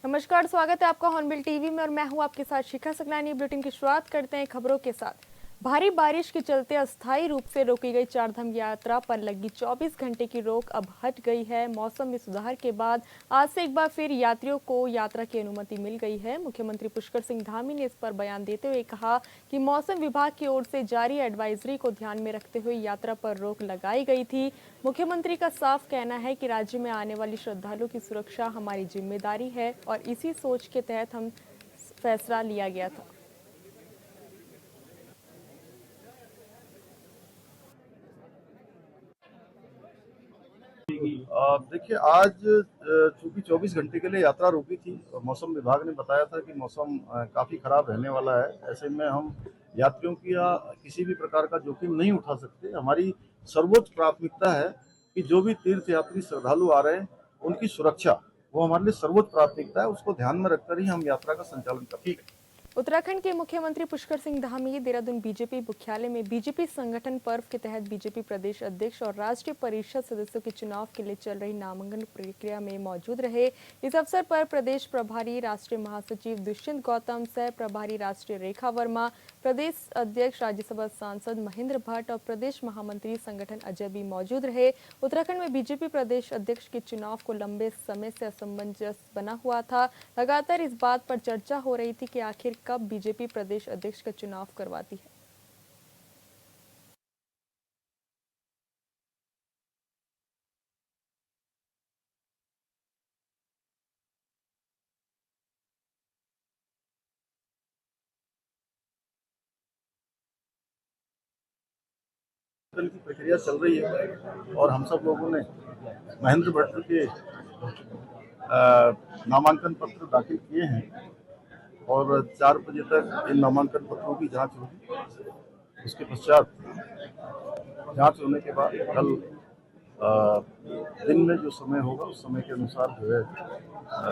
नमस्कार, स्वागत है आपका हॉर्नबिल टीवी में और मैं हूं आपके साथ शिखा सकलानी। बुलेटिन की शुरुआत करते हैं खबरों के साथ। भारी बारिश के चलते अस्थायी रूप से रोकी गई चारधाम यात्रा पर लगी 24 घंटे की रोक अब हट गई है। मौसम में सुधार के बाद आज से एक बार फिर यात्रियों को यात्रा की अनुमति मिल गई है। मुख्यमंत्री पुष्कर सिंह धामी ने इस पर बयान देते हुए कहा कि मौसम विभाग की ओर से जारी एडवाइजरी को ध्यान में रखते हुए यात्रा पर रोक लगाई गई थी। मुख्यमंत्री का साफ कहना है कि राज्य में आने वाली श्रद्धालुओं की सुरक्षा हमारी जिम्मेदारी है और इसी सोच के तहत हम फैसला लिया गया था। देखिए, आज चूंकि 24 घंटे के लिए यात्रा रोकी थी, मौसम विभाग ने बताया था कि मौसम काफ़ी खराब रहने वाला है। ऐसे में हम यात्रियों की या किसी भी प्रकार का जोखिम नहीं उठा सकते। हमारी सर्वोच्च प्राथमिकता है कि जो भी तीर्थ यात्री श्रद्धालु आ रहे हैं उनकी सुरक्षा, वो हमारे लिए सर्वोच्च प्राथमिकता है। उसको ध्यान में रखकर ही हम यात्रा का संचालन करते हैं। उत्तराखंड के मुख्यमंत्री पुष्कर सिंह धामी देहरादून बीजेपी मुख्यालय में बीजेपी संगठन पर्व के तहत बीजेपी प्रदेश अध्यक्ष और राष्ट्रीय परिषद सदस्यों के चुनाव के लिए चल रही नामांकन प्रक्रिया में मौजूद रहे। इस अवसर पर प्रदेश प्रभारी राष्ट्रीय महासचिव दुष्यंत गौतम, सह प्रभारी राष्ट्रीय रेखा वर्मा, प्रदेश अध्यक्ष राज्यसभा सांसद महेंद्र भट्ट और प्रदेश महामंत्री संगठन अजय भी मौजूद रहे। उत्तराखंड में बीजेपी प्रदेश अध्यक्ष के चुनाव को लंबे समय से असमंजस बना हुआ था। लगातार इस बात पर चर्चा हो रही थी कि आखिर कब बीजेपी प्रदेश अध्यक्ष का चुनाव करवाती है। की प्रक्रिया चल रही है और हम सब लोगों ने महेंद्र भट्ट के नामांकन पत्र दाखिल किए हैं और 4 बजे तक इन नामांकन पत्रों की जांच होगी। उसके पश्चात जांच होने के बाद कल दिन में जो समय होगा उस समय के अनुसार जो है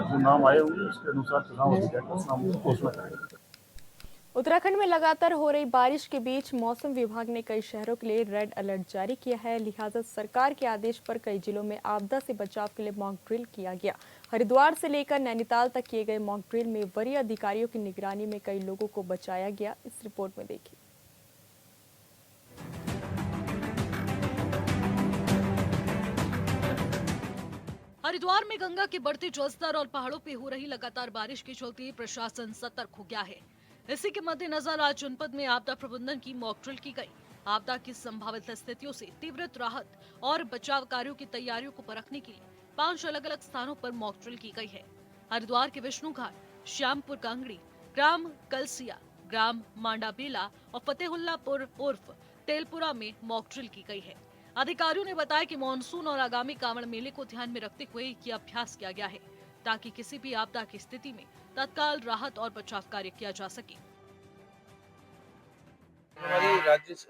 जो नाम आए होंगे उसके अनुसार चुनाव अधिकारी उस नाम की घोषणा करेंगे। उत्तराखंड में लगातार हो रही बारिश के बीच मौसम विभाग ने कई शहरों के लिए रेड अलर्ट जारी किया है। लिहाजा सरकार के आदेश पर कई जिलों में आपदा से बचाव के लिए मॉक ड्रिल किया गया। हरिद्वार से लेकर नैनीताल तक किए गए मॉक ड्रिल में वरीय अधिकारियों की निगरानी में कई लोगों को बचाया गया। इस रिपोर्ट में देखिए। हरिद्वार में गंगा के बढ़ते जलस्तर और पहाड़ों पे हो रही लगातार बारिश के चलते प्रशासन सतर्क हो गया है। इसी के मद्देनजर आज जनपद में आपदा प्रबंधन की मॉक ड्रिल की गई। आपदा की संभावित स्थितियों से तीव्र राहत और बचाव कार्यों की तैयारियों को परखने के लिए 5 अलग अलग स्थानों पर मॉक ड्रिल की गई है। हरिद्वार के विष्णु घाट, श्यामपुर कांगड़ी, ग्राम कलसिया, ग्राम मांडाबेला और फतेहुल्लापुर उर्फ तेलपुरा में मॉक ड्रिल की गई है। अधिकारियों ने बताया कि मानसून और आगामी कांवड़ मेले को ध्यान में रखते हुए ये अभ्यास किया गया है ताकि किसी भी आपदा की स्थिति में तत्काल राहत और बचाव कार्य किया जा सके। हमारी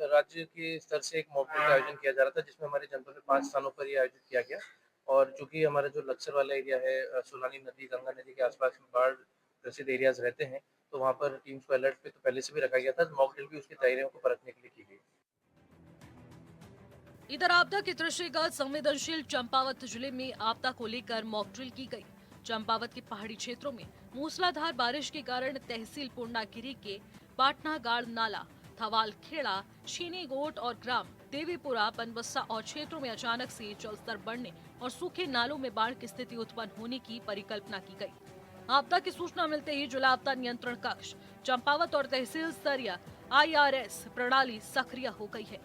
राज्य के स्तर से एक मॉक ड्रिल का आयोजन किया जा रहा था जिसमें हमारे जनपद में 5 स्थानों पर ये आयोजित किया गया और चूंकि हमारा जो लक्सर वाला एरिया है, सोलानी नदी, गंगा नदी के आसपास बाढ़ ग्रसित एरियाज रहते हैं, तो वहाँ पर टीम्स को अलर्ट पे तो पहले से भी रखा गया था। मॉक ड्रिल भी उसकी तैयारियों को परखने के लिए की गई। इधर आपदा के दृष्टिगत संवेदनशील चंपावत जिले में आपदा को लेकर मॉक ड्रिल की गई। चंपावत के पहाड़ी क्षेत्रों में मूसलाधार बारिश के कारण तहसील पूर्णागिरी के पाटनागाड़ नाला, थवाल खेड़ा, छीनी गोट और ग्राम देवीपुरा, बनबस्सा और क्षेत्रों में अचानक से जलस्तर बढ़ने और सूखे नालों में बाढ़ की स्थिति उत्पन्न होने की परिकल्पना की गई। आपदा की सूचना मिलते ही जिला आपदा नियंत्रण कक्ष चंपावत और तहसील स्तरीय IRS प्रणाली सक्रिय हो गई है।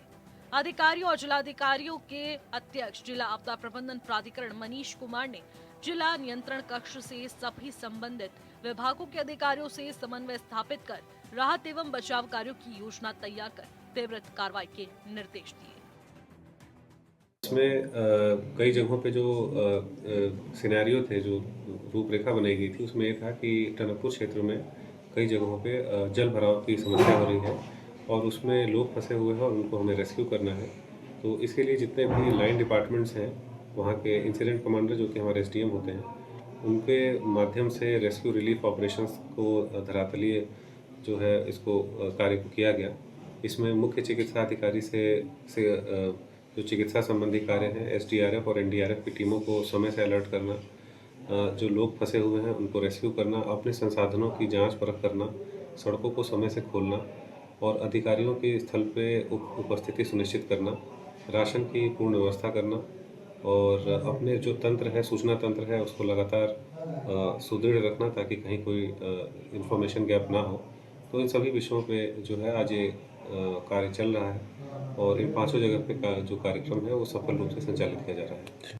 अधिकारियों और जिलाधिकारियों के अध्यक्ष जिला आपदा प्रबंधन प्राधिकरण मनीष कुमार ने जिला नियंत्रण कक्ष से सभी संबंधित विभागों के अधिकारियों से समन्वय स्थापित कर राहत एवं बचाव कार्यों की योजना तैयार कर तीव्र कार्रवाई के निर्देश दिए। इसमें कई जगहों पे जो सिनेरियो थे, जो रूपरेखा बनाई गई थी, उसमें ये था कि टनकपुर क्षेत्र में कई जगहों पे जल भराव की समस्या हो रही है और उसमें लोग फंसे हुए हैं और उनको हमें रेस्क्यू करना है। तो इसके लिए जितने भी लाइन डिपार्टमेंट्स हैं, वहाँ के इंसिडेंट कमांडर जो कि हमारे SDM होते हैं, उनके माध्यम से रेस्क्यू रिलीफ ऑपरेशंस को धरातलीय जो है इसको कार्य को किया गया। इसमें मुख्य चिकित्सा अधिकारी से जो चिकित्सा संबंधी कार्य हैं, SDRF और NDRF की टीमों को समय से अलर्ट करना जो लोग फंसे हुए हैं उनको रेस्क्यू करना, अपने संसाधनों की जांच परख करना, सड़कों को समय से खोलना और अधिकारियों की स्थल पे उपस्थिति सुनिश्चित करना, राशन की पूर्ण व्यवस्था करना और अपने जो तंत्र है, सूचना तंत्र है, उसको लगातार सुदृढ़ रखना ताकि कहीं कोई इंफॉर्मेशन गैप ना हो। तो इन सभी विषयों पे जो है आज ये कार्य चल रहा है और इन पांचों जगह पे का जो कार्यक्रम है वो सफल रूप से संचालित किया जा रहा है।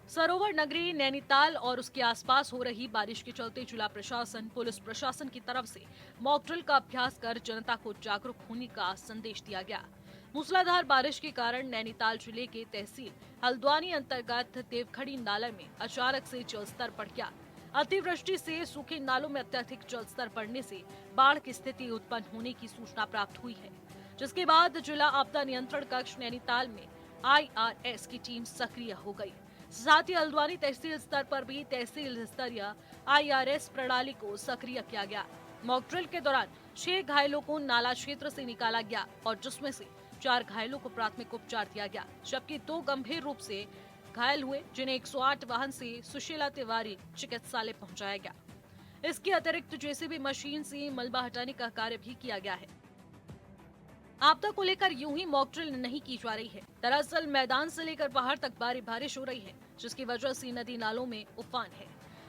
सरोवर नगरी नैनीताल और उसके आसपास हो रही बारिश के चलते जिला प्रशासन, पुलिस प्रशासन की तरफ से मॉक ड्रिल का अभ्यास कर जनता को जागरूक होने का संदेश दिया गया। मूसलाधार बारिश के कारण नैनीताल जिले के तहसील हल्द्वानी अंतर्गत देवखड़ी नाला में अचानक से जलस्तर बढ़ गया। अतिवृष्टि से सूखे नालों में अत्यधिक जलस्तर बढ़ने से बाढ़ की स्थिति उत्पन्न होने की सूचना प्राप्त हुई है, जिसके बाद जिला आपदा नियंत्रण कक्ष नैनीताल में IRS की टीम सक्रिय हो गई। साथ ही हल्द्वानी तहसील स्तर पर भी तहसील स्तरीय IRS प्रणाली को सक्रिय किया गया। मॉक ड्रिल के दौरान 6 घायलों को नाला क्षेत्र से निकाला गया और जिसमें से 4 घायलों को प्राथमिक उपचार दिया गया, जबकि 2 गंभीर रूप से घायल हुए, जिन्हें 108 वाहन से सुशीला तिवारी चिकित्सालय पहुंचाया गया। इसके अतिरिक्त JCB मशीन से मलबा हटाने का कार्य भी किया गया है। आपदा को लेकर यूं ही मॉक ड्रिल नहीं की जा रही है। दरअसल मैदान से लेकर पहाड़ तक भारी बारिश हो रही है, जिसकी वजह से नदी नालों में उफान है।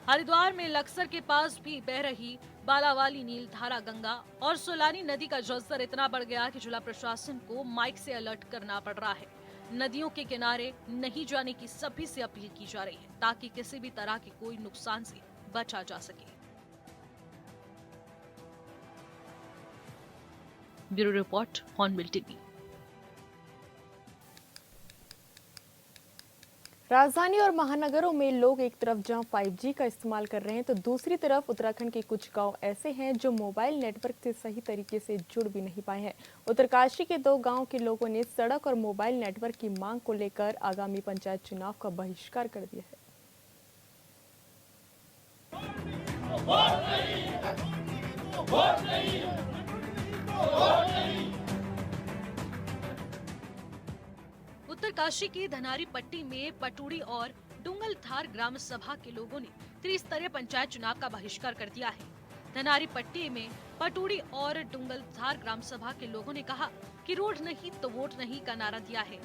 हरिद्वार में लक्सर के पास भी बह रही बालावाली नीलधारा गंगा और सोलानी नदी का जलस्तर इतना बढ़ गया कि जिला प्रशासन को माइक से अलर्ट करना पड़ रहा है। नदियों के किनारे नहीं जाने की सभी से अपील की जा रही है ताकि किसी भी तरह के कोई नुकसान से बचा जा सके। Bureau report, hornbill TV. राजधानी और महानगरों में लोग एक तरफ जहां 5G का इस्तेमाल कर रहे हैं तो दूसरी तरफ उत्तराखंड के कुछ गांव ऐसे हैं जो मोबाइल नेटवर्क से सही तरीके से जुड़ भी नहीं पाए हैं। उत्तरकाशी के 2 गांव के लोगों ने सड़क और मोबाइल नेटवर्क की मांग को लेकर आगामी पंचायत चुनाव का बहिष्कार कर दिया है। उत्तरकाशी की धनारी पट्टी में पटूड़ी और डुंगलथार ग्राम सभा के लोगों ने त्रिस्तरीय पंचायत चुनाव का बहिष्कार कर दिया है। धनारी पट्टी में पटूड़ी और डुंगलथार ग्राम सभा के लोगों ने कहा कि रोड नहीं तो वोट नहीं का नारा दिया है।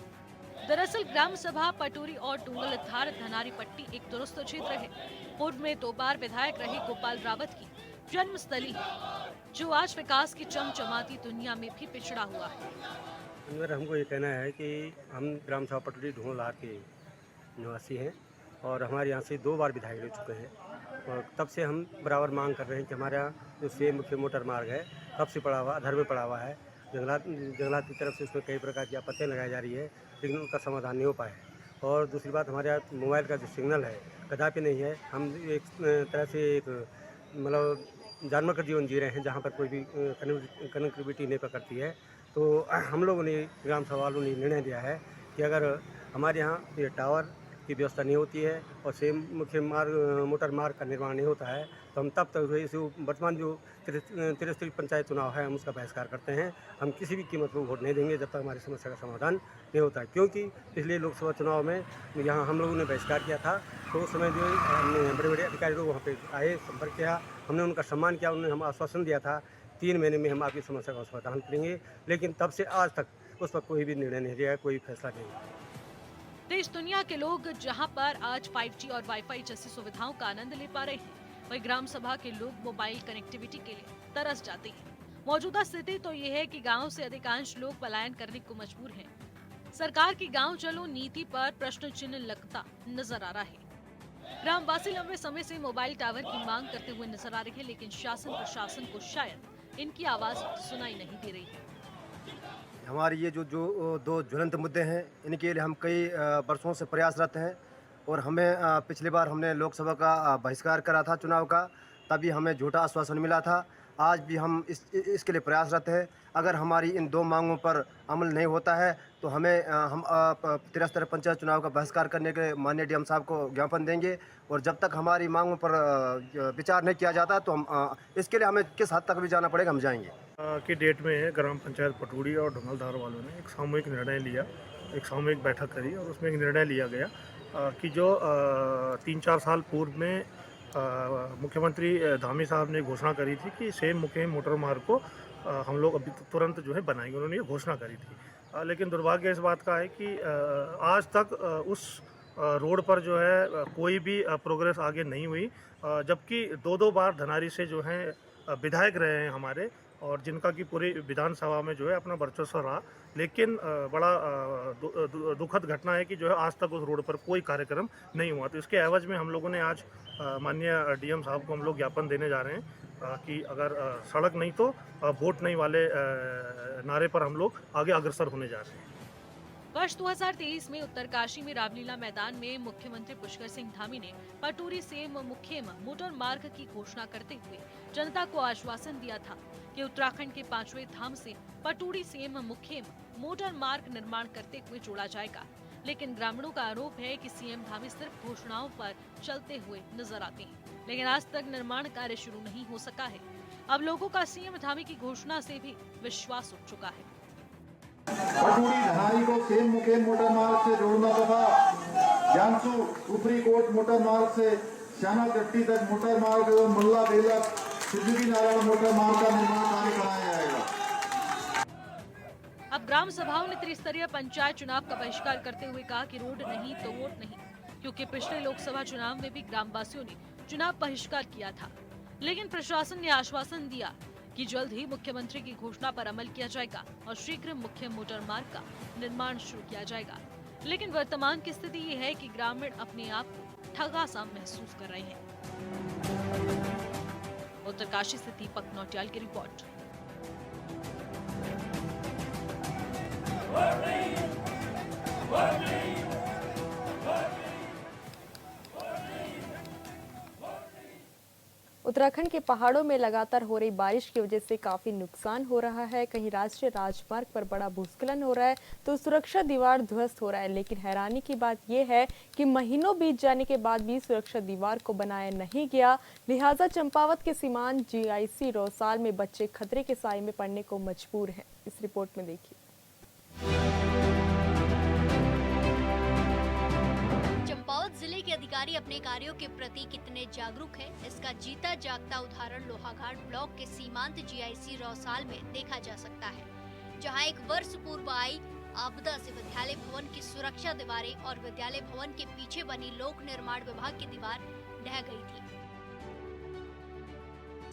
दरअसल ग्राम सभा पटूरी और डुंगलथार धनारी पट्टी एक दुरुस्त क्षेत्र है। पूर्व में 2 बार विधायक रहे गोपाल रावत की जन्मस्थली है, जो आज विकास की चमचमाती दुनिया में भी पिछड़ा हुआ है। अगर हमको ये कहना है कि हम ग्राम सभा पटोरी ढूंढलार के निवासी हैं और हमारे यहाँ से 2 बार विधायक रह चुके हैं और तब से हम बराबर मांग कर रहे हैं कि हमारे यहाँ जो से मुख्य मोटर मार्ग है कब से पड़ा हुआ, अधर में पड़ा हुआ है। जंगलात की तरफ से उसमें कई प्रकार की आपत्तियाँ लगाई जा रही है, लेकिन उनका समाधान नहीं हो पाया है। और दूसरी बात, हमारे यहाँ मोबाइल का जो सिग्नल है कदापि नहीं है। हम एक तरह से एक मतलब जानवर का जीवन जी रहे हैं जहाँ पर कोई भी कनेक्टिविटी नहीं पकड़ती है। तो हम लोगों ने ग्राम सभा वालों ने निर्णय लिया है कि अगर हमारे यहाँ ये टावर की व्यवस्था नहीं होती है और सेम मुख्य मोटर मार्ग का निर्माण नहीं होता है तो हम तब तक इस वर्तमान जो त्रिस्तरीय पंचायत चुनाव है हम उसका बहिष्कार करते हैं। हम किसी भी कीमत पर वोट नहीं देंगे जब तक हमारी समस्या का समाधान नहीं होता है, क्योंकि पिछले लोकसभा चुनाव में यहाँ हम लोगों ने बहिष्कार किया था तो उस समय जो बड़े बड़े अधिकारी लोग वहाँ पे आए, संपर्क किया, हमने उनका सम्मान किया, उन्होंने हमें आश्वासन दिया था 3 महीने में हम आपकी समस्या का समाधान करेंगे, लेकिन तब से आज तक उस पर कोई भी निर्णय नहीं लिया, कोई फैसला नहीं लिया। देश दुनिया के लोग जहां पर आज 5G और वाईफाई जैसी सुविधाओं का आनंद ले पा रहे हैं, वहीं ग्राम सभा के लोग मोबाइल कनेक्टिविटी के लिए तरस जाते हैं। मौजूदा स्थिति तो ये है कि गांव से अधिकांश लोग पलायन करने को मजबूर हैं। सरकार की गांव चलो नीति पर प्रश्न चिन्ह लगता नजर आ रहा है। ग्रामवासी लंबे समय से मोबाइल टावर की मांग करते हुए नजर आ रहे हैं, लेकिन शासन प्रशासन को शायद इनकी आवाज सुनाई नहीं दे रही है। हमारे ये जो 2 ज्वलंत मुद्दे हैं इनके लिए हम कई वर्षों से प्रयासरत हैं और हमें पिछली बार हमने लोकसभा का बहिष्कार करा था चुनाव का, तभी हमें झूठा आश्वासन मिला था। आज भी हम इसके लिए प्रयासरत हैं। अगर हमारी इन 2 मांगों पर अमल नहीं होता है तो हम त्रिस्तरीय पंचायत चुनाव का बहिष्कार करने के माननीय DM साहब को ज्ञापन देंगे और जब तक हमारी मांगों पर विचार नहीं किया जाता तो हम इसके लिए हमें किस हद तक भी जाना पड़ेगा हम जाएंगे। की डेट में ग्राम पंचायत पटूड़ी और ढुंगलधार वालों ने एक सामूहिक निर्णय लिया, एक सामूहिक बैठक करी और उसमें एक निर्णय लिया गया कि जो 3-4 साल पूर्व में मुख्यमंत्री धामी साहब ने घोषणा करी थी कि सेम मुखेम मोटर मार्ग को हम लोग अभी तुरंत जो है बनाएंगे, उन्होंने ये घोषणा करी थी। लेकिन दुर्भाग्य इस बात का है कि आज तक उस रोड पर जो है कोई भी प्रोग्रेस आगे नहीं हुई, जबकि 2-2 बार धनारी से जो है विधायक रहे हैं हमारे, और जिनका कि पूरी विधानसभा में जो है अपना वर्चस्व रहा। लेकिन बड़ा दुखद घटना है कि जो है आज तक उस रोड पर कोई कार्यक्रम नहीं हुआ। तो इसके एवज में हम लोगों ने आज माननीय डीएम साहब को हम लोग ज्ञापन देने जा रहे हैं कि अगर सड़क नहीं तो वोट नहीं वाले नारे पर हम लोग आगे अग्रसर होने जा रहे हैं। वर्ष 2023 में उत्तरकाशी में रामलीला मैदान में मुख्यमंत्री पुष्कर सिंह धामी ने पटूरी सेम मुखेम मोटर मार्ग की घोषणा करते हुए जनता को आश्वासन दिया था कि उत्तराखंड के 5वें धाम से पटूरी सेम मुखेम मोटर मार्ग निर्माण करते हुए जोड़ा जाएगा। लेकिन ग्रामीणों का आरोप है कि सीएम धामी सिर्फ घोषणाओं पर चलते हुए नजर आते हैं, लेकिन आज तक निर्माण कार्य शुरू नहीं हो सका है। अब लोगों का सीएम धामी की घोषणा से भी विश्वास उठ चुका है। पटूरी धनारी को सेम मुखेम मोटर मार्ग से जोड़ना तथा जानसू ऊपरी कोट मोटर मार्ग से श्यामा चट्टी तक मोटर मार्ग एवं मुल्ला बेलक सिद्धि नारायण मोटर मार्ग का निर्माण कार्य कराया जाएगा। अब ग्राम सभाओं ने त्रिस्तरीय पंचायत चुनाव का बहिष्कार करते हुए कहा कि रोड नहीं तो वोट नहीं, क्योंकि पिछले लोकसभा चुनाव में भी ग्रामवासियों ने चुनाव बहिष्कार किया था। लेकिन प्रशासन ने आश्वासन दिया कि जल्द ही मुख्यमंत्री की घोषणा पर अमल किया जाएगा और शीघ्र मुख्य मोटर मार्ग का निर्माण शुरू किया जाएगा। लेकिन वर्तमान की स्थिति ये है कि ग्रामीण अपने आप को ठगा सा महसूस कर रहे हैं। उत्तरकाशी से दीपक नौटियाल की रिपोर्ट। उत्तराखंड के पहाड़ों में लगातार हो रही बारिश की वजह से काफी नुकसान हो रहा है। कहीं राष्ट्रीय राजमार्ग पर बड़ा भूस्खलन हो रहा है तो सुरक्षा दीवार ध्वस्त हो रहा है। लेकिन हैरानी की बात यह है कि महीनों बीत जाने के बाद भी सुरक्षा दीवार को बनाया नहीं गया। लिहाजा चंपावत के सीमांत जीआईसी रौसाल में बच्चे खतरे के साए में पड़ने को मजबूर हैं। इस रिपोर्ट में देखिए। चंपावत जिले के अधिकारी अपने कार्यों के प्रति कितने जागरूक हैं, इसका जीता जागता उदाहरण लोहाघाट ब्लॉक के सीमांत जीआईसी रौसाल में देखा जा सकता है, जहां एक वर्ष पूर्व आई आपदा से विद्यालय भवन की सुरक्षा दीवारें और विद्यालय भवन के पीछे बनी लोक निर्माण विभाग की दीवार ढह गई थी।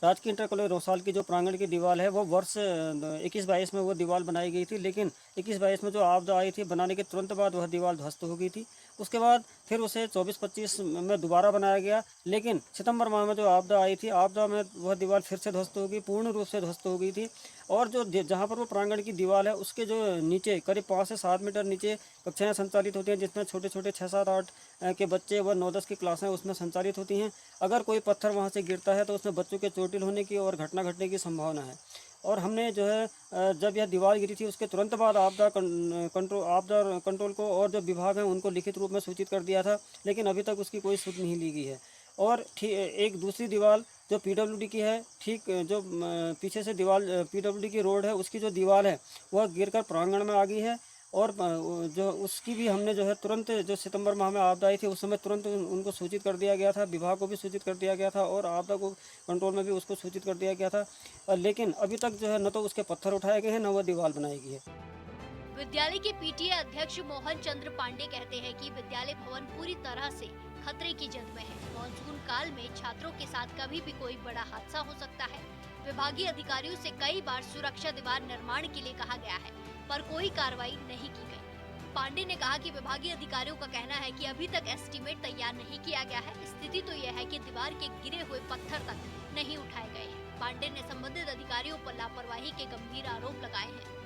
राजकीय इंटर कॉलेज रौसाल की जो प्रांगण की दीवार है वो वर्ष 21-22 में वो दीवार बनाई गई थी, लेकिन 21-22 में जो आपदा आई थी बनाने के तुरंत बाद वह दीवार ध्वस्त हो गई थी। उसके बाद फिर उसे 24-25 में दोबारा बनाया गया, लेकिन सितंबर माह में जो आपदा आई थी, आपदा में वह दीवार फिर से ध्वस्त हो गई, पूर्ण रूप से ध्वस्त हो गई थी। और जो जहाँ पर वो प्रांगण की दीवार है उसके जो नीचे करीब 5 से 7 मीटर नीचे कक्षाएँ संचालित होती हैं, जिसमें छोटे छोटे 6-7-8 के बच्चे व 9-10 की क्लासें उसमें संचालित होती हैं। अगर कोई पत्थर वहाँ से गिरता है तो उसमें बच्चों के चोटिल होने की और घटना घटने की संभावना है। और हमने जो है जब यह दीवार गिरी थी उसके तुरंत बाद आपदा कंट्रोल को और जो विभाग हैं उनको लिखित रूप में सूचित कर दिया था, लेकिन अभी तक उसकी कोई सूचना नहीं ली गई है। और एक दूसरी दीवार जो पीडब्ल्यूडी की है, ठीक जो पीछे से दीवार पीडब्ल्यूडी की रोड है उसकी जो दीवार है वह गिरकर प्रांगण में आ गई है। और जो उसकी भी हमने जो है तुरंत जो सितंबर माह में आपदा आई थी उस समय तुरंत उनको सूचित कर दिया गया था, विभाग को भी सूचित कर दिया गया था और आपदा को कंट्रोल में भी उसको सूचित कर दिया गया था, लेकिन अभी तक जो है न तो उसके पत्थर उठाए गए हैं न वह दीवार बनाई गई है। विद्यालय के पीटीए अध्यक्ष मोहन चंद्र पांडे कहते हैं कि विद्यालय भवन पूरी तरह से खतरे की जद में है। मानसून काल में छात्रों के साथ कभी भी कोई बड़ा हादसा हो सकता है। विभागीय अधिकारियों से कई बार सुरक्षा दीवार निर्माण के लिए कहा गया है, पर कोई कार्रवाई नहीं की गई। पांडे ने कहा कि विभागीय अधिकारियों का कहना है कि अभी तक एस्टीमेट तैयार नहीं किया गया है। स्थिति तो यह है कि दीवार के गिरे हुए पत्थर तक नहीं उठाए गए हैं। पांडे ने संबंधित अधिकारियों पर लापरवाही के गंभीर आरोप लगाए हैं।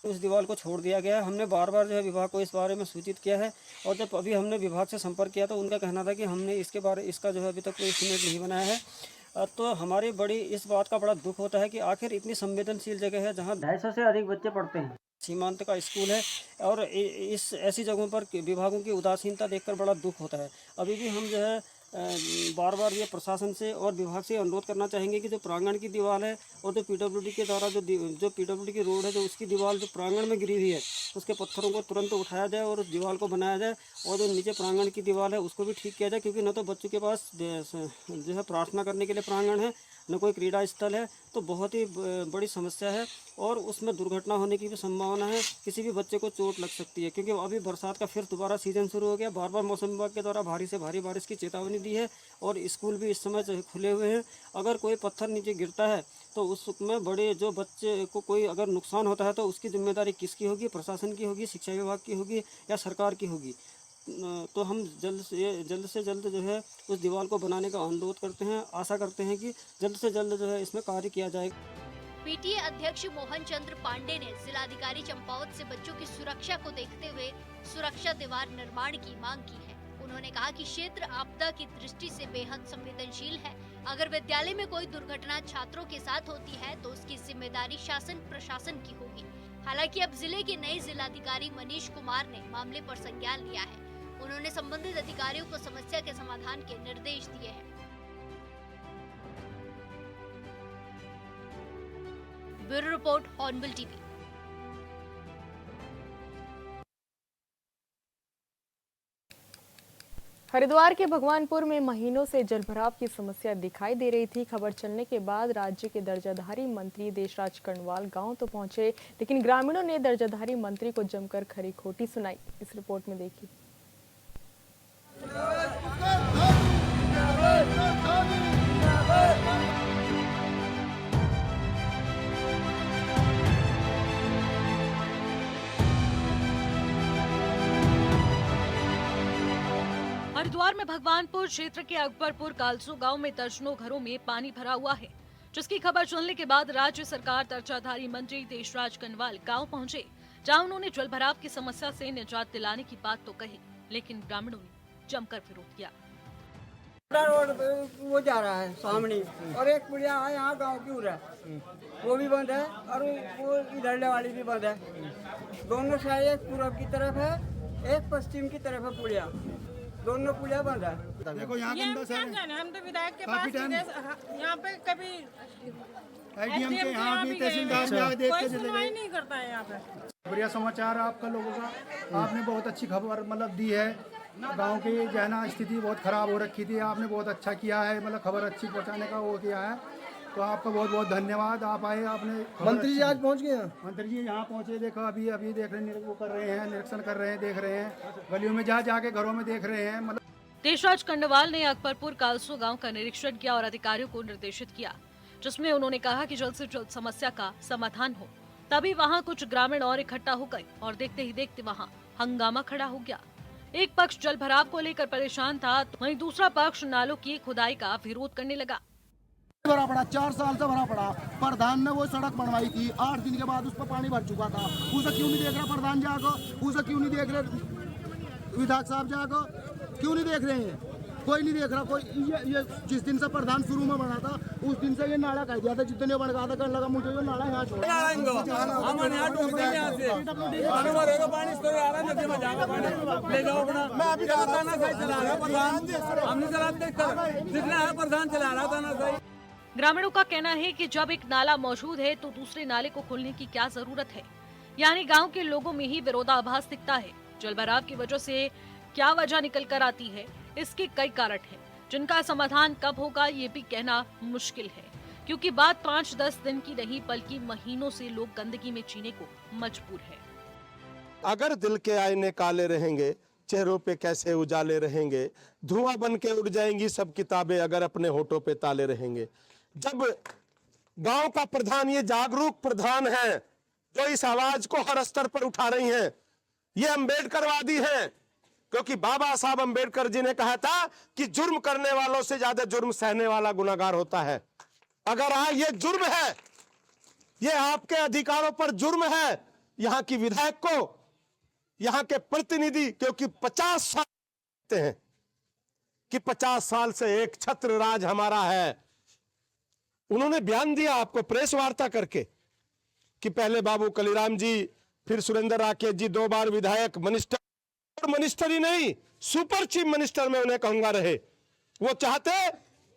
उस दीवार को छोड़ दिया गया है। हमने बार बार जो है विभाग को इस बारे में सूचित किया है, और जब अभी हमने विभाग से संपर्क किया तो उनका कहना था कि हमने इसका जो है अभी तक कोई एस्टीमेट नहीं बनाया है। तो हमारी बड़ी इस बात का बड़ा दुख होता है कि आखिर इतनी संवेदनशील जगह है जहाँ 250 से अधिक बच्चे पढ़ते हैं, सीमांत का स्कूल है, और इस ऐसी जगहों पर विभागों की उदासीनता देखकर बड़ा दुख होता है। अभी भी हम जो है बार बार ये प्रशासन से और विभाग से अनुरोध करना चाहेंगे कि जो प्रांगण की दीवार है और जो पीडब्ल्यूडी के द्वारा जो पीडब्ल्यूडी की रोड है, जो उसकी दीवार जो प्रांगण में गिरी हुई है, उसके पत्थरों को तुरंत उठाया जाए और उस दीवार को बनाया जाए, और जो नीचे प्रांगण की दीवार है उसको भी ठीक किया जाए, क्योंकि न तो बच्चों के पास जो है प्रार्थना करने के लिए प्रांगण है, न कोई क्रीड़ा स्थल है, तो बहुत ही बड़ी समस्या है और उसमें दुर्घटना होने की भी संभावना है। किसी भी बच्चे को चोट लग सकती है, क्योंकि अभी बरसात का फिर दोबारा सीजन शुरू हो गया। बार बार मौसम विभाग के द्वारा भारी से भारी बारिश की चेतावनी दी है और स्कूल भी इस समय खुले हुए हैं। अगर कोई पत्थर नीचे गिरता है तो उसमें बड़े जो बच्चे को कोई अगर नुकसान होता है तो उसकी जिम्मेदारी किसकी होगी? प्रशासन की होगी, शिक्षा विभाग की होगी या सरकार की होगी? तो हम जल्द से जल्द जो है उस दीवार को बनाने का अनुरोध करते हैं। आशा करते हैं कि जल्द से जल्द जो है इसमें कार्य किया जाएगा। पीटीए अध्यक्ष मोहन चंद्र पांडे ने जिलाधिकारी चंपावत से बच्चों की सुरक्षा को देखते हुए सुरक्षा दीवार निर्माण की मांग की है। उन्होंने कहा कि क्षेत्र आपदा की दृष्टि से बेहद संवेदनशील है। अगर विद्यालय में कोई दुर्घटना छात्रों के साथ होती है तो उसकी जिम्मेदारी शासन प्रशासन की होगी। हालांकि अब जिले के नए जिलाधिकारी मनीष कुमार ने मामले पर संज्ञान लिया है। उन्होंने संबंधित अधिकारियों को समस्या के समाधान के निर्देश दिए हैं। Bureau report, hornbill TV. Haridwar के भगवानपुर में महीनों से जलभराव की समस्या दिखाई दे रही थी। खबर चलने के बाद राज्य के दर्जाधारी मंत्री देशराज कर्णवाल गांव तो पहुंचे, लेकिन ग्रामीणों ने दर्जाधारी मंत्री को जमकर खरी खोटी सुनाई। इस रिपोर्ट में देखिए। हरिद्वार में भगवानपुर क्षेत्र के अकबरपुर कालसो गांव में दर्जनों घरों में पानी भरा हुआ है, जिसकी खबर चलने के बाद राज्य सरकार दर्जाधारी मंत्री देशराज कर्णवाल गांव पहुंचे, जहां उन्होंने जलभराव की समस्या से निजात दिलाने की बात तो कही, लेकिन ग्रामीणों ने जमकर विरोध किया। रोड वो जा रहा है सामने और एक पुलिया है यहाँ गांव की उधर, वो भी बंद है और वो इधरले वाली भी बंद है। दोनों साइड, एक पूरब की तरफ है, एक पश्चिम की तरफ है पुलिया, दोनों पुलिया बंद है। देखो यहाँ हम तो विधायक के पास यहाँ पे कभी एडीएम के यहाँ भी तहसीलदार देख के सुनवाई नहीं करता है यहाँ पे। बढ़िया समाचार आपका लोगों का, आपने बहुत अच्छी खबर मतलब दी है। गांव की जो है ना स्थिति बहुत खराब हो रखी थी, आपने बहुत अच्छा किया है, मतलब खबर अच्छी पहुंचाने का वो किया है, तो आपका बहुत बहुत धन्यवाद। आप आए, आपने मंत्री जी आज पहुंच गए हैं। मंत्री जी यहाँ पहुंचे, देखो अभी अभी देख रहे हैं, वो कर रहे हैं, निरीक्षण कर रहे हैं, देख रहे हैं, गलियों में जा जाके घरों में देख रहे हैं। मतलब देशराज कर्णवाल ने अकबरपुर कालसो गांव का निरीक्षण किया और अधिकारियों को निर्देशित किया, जिसमें उन्होंने कहा कि जल्द से जल्द समस्या का समाधान हो। तभी वहां कुछ ग्रामीण और इकट्ठा हो गए और देखते ही देखते वहां हंगामा खड़ा हो गया। एक पक्ष जल भराव को लेकर परेशान था, तो वहीं दूसरा पक्ष नालों की खुदाई का विरोध करने लगा। भरा पड़ा, 4 साल से भरा पड़ा। प्रधान ने वो सड़क बनवाई थी, 8 दिन के बाद उस पर पानी भर चुका था। उसे क्यों नहीं देख रहा प्रधान जाको? उसे क्यों नहीं देख रहे विधायक साहब जाको? क्यों नहीं देख रहे हैं? कोई नहीं देख रहा। कोई ये जिस दिन से प्रधान शुरू में बना था उस दिन से ये नाला कह दिया था, जितने बन गया था कहने लगा मुझे ये नाला यहाँ छोड़। मैं अभी चलाना सही चला रहा प्रधान, हमने चलाते जितना है प्रधान चला रहा था ना सही। ग्रामीणों का कहना है कि जब एक नाला मौजूद है तो दूसरे नाले को खोलने की क्या जरूरत है। यानी गांव के लोगों में ही विरोधाभास दिखता है। जलभराव की वजह से क्या वजह निकल कर आती है, इसके कई कारण हैं, जिनका समाधान कब होगा ये भी कहना मुश्किल है, क्योंकि बात 5-10 दिन की नहीं बल्कि महीनों से लोग गंदगी में जीने को मजबूर है। अगर दिल के आईने काले रहेंगे, चेहरों पे कैसे उजाले रहेंगे, धुआं बन के उड़ जाएंगी सब किताबें अगर अपने होठों पे ताले रहेंगे। जब गांव का प्रधान ये जागरूक प्रधान है जो इस आवाज को हर स्तर पर उठा रही हैं, ये अम्बेडकरवादी हैं, क्योंकि बाबा साहब अम्बेडकर जी ने कहा था कि जुर्म करने वालों से ज्यादा जुर्म सहने वाला गुनाहगार होता है। अगर ये जुर्म है, ये आपके अधिकारों पर जुर्म है, यहाँ की विधायक को, यहाँ के प्रतिनिधि, क्योंकि 50 साल हैं कि 50 साल से एक छत्र राज हमारा है। उन्होंने बयान दिया आपको प्रेस वार्ता करके कि पहले बाबू कलीराम जी, फिर सुरेंद्र राकेश जी 2 बार विधायक, मिनिस्टर ही नहीं सुपर चीफ मिनिस्टर में उन्हें कहूंगा रहे। वो चाहते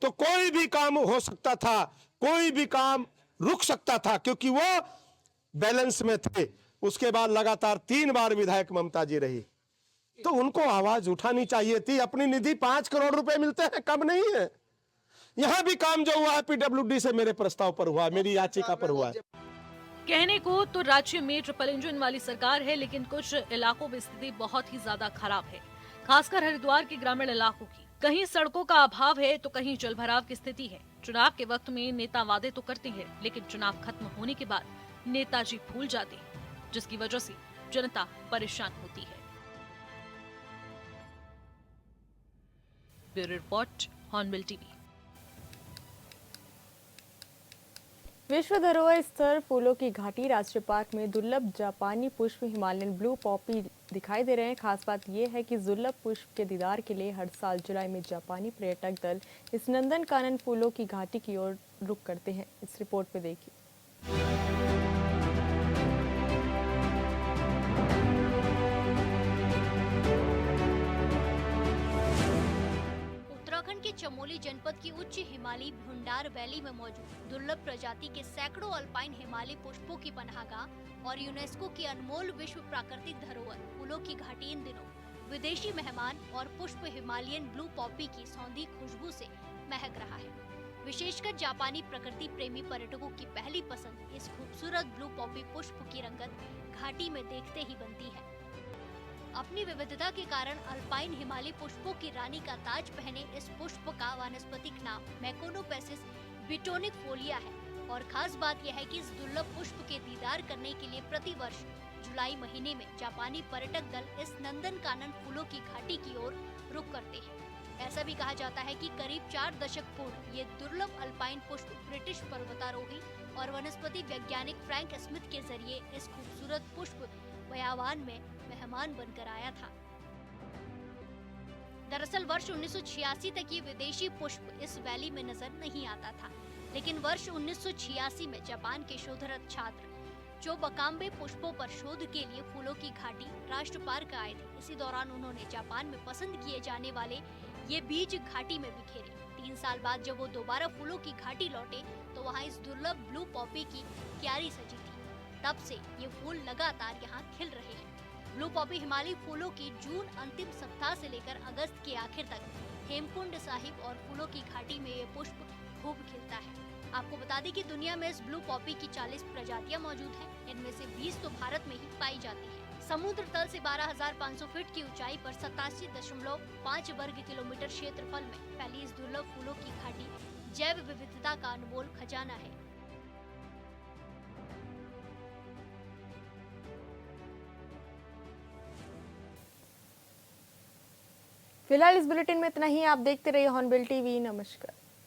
तो कोई भी काम हो सकता था, कोई भी काम रुक सकता था, क्योंकि वो बैलेंस में थे। उसके बाद लगातार 3 बार विधायक ममता जी रही, तो उनको आवाज उठानी चाहिए थी। अपनी निधि 5 करोड़ रुपए मिलते हैं, कम नहीं है। यहां भी काम जो हुआ है पीडब्ल्यूडी से मेरे प्रस्ताव पर हुआ, मेरी याचिका पर हुआ है। कहने को तो राज्य में ट्रिपल इंजन वाली सरकार है, लेकिन कुछ इलाकों में स्थिति बहुत ही ज्यादा खराब है, खासकर हरिद्वार के ग्रामीण इलाकों की। कहीं सड़कों का अभाव है तो कहीं जलभराव की स्थिति है। चुनाव के वक्त में नेता वादे तो करते हैं, लेकिन चुनाव खत्म होने के बाद नेताजी भूल जाते हैं, जिसकी वजह से जनता परेशान होती है। Bureau report, hornbill TV. विश्व धरोहर स्थल फूलों की घाटी राष्ट्रीय पार्क में दुर्लभ जापानी पुष्प हिमालयन ब्लू पॉपी दिखाई दे रहे हैं। खास बात यह है कि दुर्लभ पुष्प के दीदार के लिए हर साल जुलाई में जापानी पर्यटक दल इस नंदनकानन फूलों की घाटी की ओर रुख करते हैं। इस रिपोर्ट में देखिए। उत्तराखंड के चमोली जनपद की उच्च हिमालयी भुंडार वैली में मौजूद दुर्लभ प्रजाति के सैकड़ों अल्पाइन हिमालयी पुष्पों की पनाहगाह और यूनेस्को की अनमोल विश्व प्राकृतिक धरोहर फूलों की घाटी इन दिनों विदेशी मेहमान और पुष्प हिमालयन ब्लू पॉपी की सौंधी खुशबू से महक रहा है। विशेषकर जापानी प्रकृति प्रेमी पर्यटकों की पहली पसंद इस खूबसूरत ब्लू पॉपी पुष्प की रंगत घाटी में देखते ही बनती है। अपनी विविधता के कारण अल्पाइन हिमालयी पुष्पों की रानी का ताज पहने इस पुष्प का वानस्पतिक नाम मैकोनोपेसिस बिटोनिफोलिया है। और खास बात यह है कि इस दुर्लभ पुष्प के दीदार करने के लिए प्रतिवर्ष जुलाई महीने में जापानी पर्यटक दल इस नंदनकानन फूलों की घाटी की ओर रुख करते हैं। ऐसा भी कहा जाता है कि करीब 4 दशक पूर्व ये दुर्लभ अल्पाइन पुष्प ब्रिटिश पर्वतारोही और वनस्पति वैज्ञानिक फ्रैंक स्मिथ के जरिए इस खूबसूरत पुष्प बयावान में मेहमान बनकर आया था। दरअसल वर्ष 1986 तक ये विदेशी पुष्प इस वैली में नजर नहीं आता था, लेकिन वर्ष 1986 में जापान के शोधरत छात्र जो बकाम्बे पुष्पों पर शोध के लिए फूलों की घाटी राष्ट्र पार्क आए थे। इसी दौरान उन्होंने जापान में पसंद किए जाने वाले ये बीज घाटी में बिखेरे। 3 साल बाद जब वो दोबारा फूलों की घाटी लौटे तो वहाँ इस दुर्लभ ब्लू पॉपी की क्यारी सजी थी। तब से ये फूल लगातार यहाँ खिल रहे हैं। ब्लू पॉपी हिमालयी फूलों की जून अंतिम सप्ताह से लेकर अगस्त के आखिर तक हेमकुंड साहिब और फूलों की घाटी में ये पुष्प खूब खिलता है। आपको बता दें कि दुनिया में इस ब्लू पॉपी की 40 प्रजातियां मौजूद हैं। इनमें से 20 तो भारत में ही पाई जाती है। समुद्र तल से 12,500 फीट की ऊंचाई पर 87.5 वर्ग किलोमीटर क्षेत्रफल में फैली इस दुर्लभ फूलों की घाटी जैव विविधता का अनमोल खजाना है। फिलहाल इस बुलेटिन में इतना ही। आप देखते रहिए हॉर्नबिल टीवी। नमस्कार।